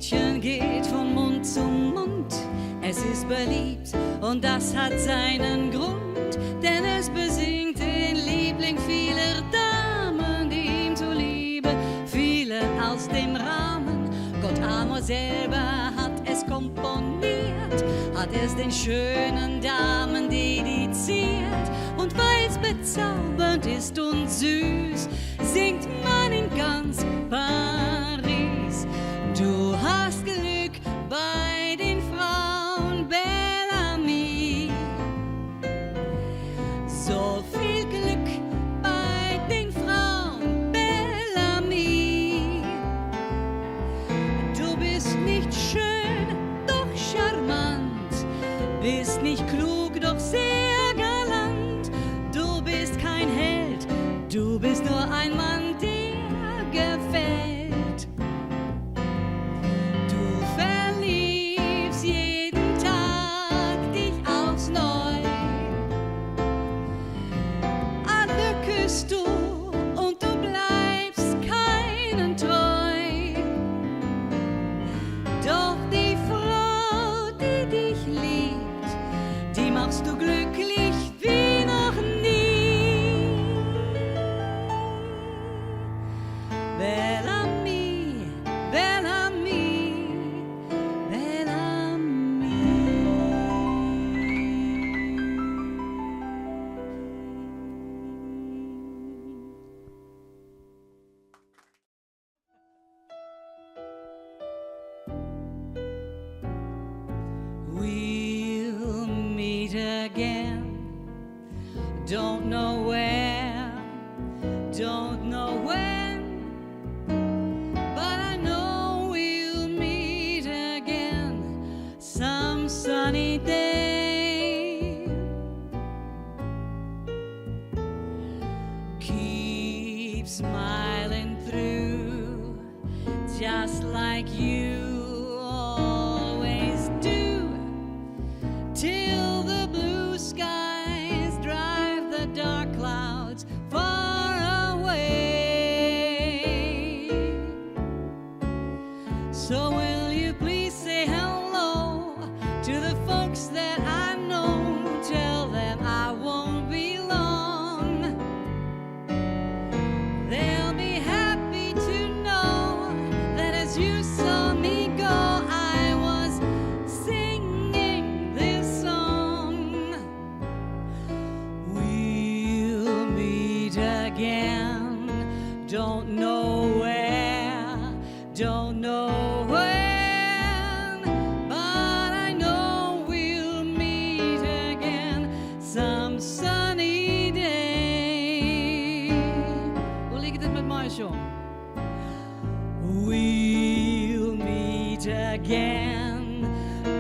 Liedchen geht von Mund zu Mund. Es ist beliebt und das hat seinen Grund, denn es besingt den Liebling vieler Damen, die ihm zuliebe fielen aus dem Rahmen. Gott Amor selber hat es komponiert, hat es den schönen Damen dediziert. Und weil's bezaubernd ist und süß, singt man in ganz Paris. Du hast Glück bei den Frauen, Bellamy. So viel Glück bei den Frauen, Bellamy. Du bist nicht schön, doch charmant, bist nicht klug, doch sehr galant. Du bist kein Held, du bist nur ein Mann, der gefällt. Du verliebst jeden Tag dich aufs Neu. Alle küsst du und du bleibst keinen treu. Doch die Frau, die dich liebt, die machst du glücklich wie noch nie. Bellamy, Bellamy, Bellamy. We'll meet again. Don't know where, don't know when, but I know we'll meet again some sunny day. Keep smiling through, just like you always do, till the blue skies drive the dark clouds far away. So will you please say hello to the folks that I know? Tell them I won't be long. They'll be happy to know that as you saw me go, I was singing this song. We'll meet again, don't know where, don't know when, but I know we'll meet again some sunny day. Hoe liegt het met Marshall? We'll meet again,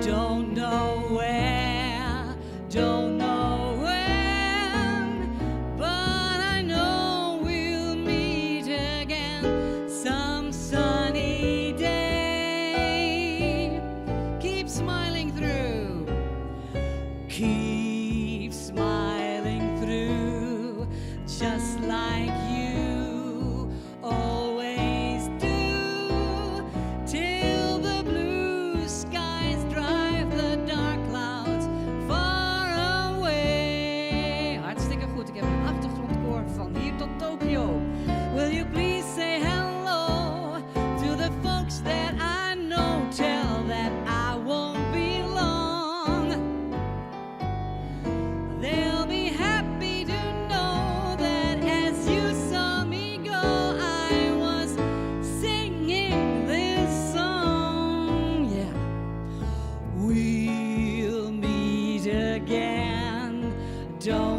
don't know where, don't know when, but I know we'll meet again some sunny day. Keep smiling through, keep smiling through, just like you always do, till the blue skies drive the dark clouds far away. Hartstikke goed, ik heb een achtergrondkoor van hier tot Tokio. Will you please say hello to the folks that I know? Tell that I won't be long. They'll be happy to know that as you saw me go, I was singing this song. Yeah. We'll meet again. Don't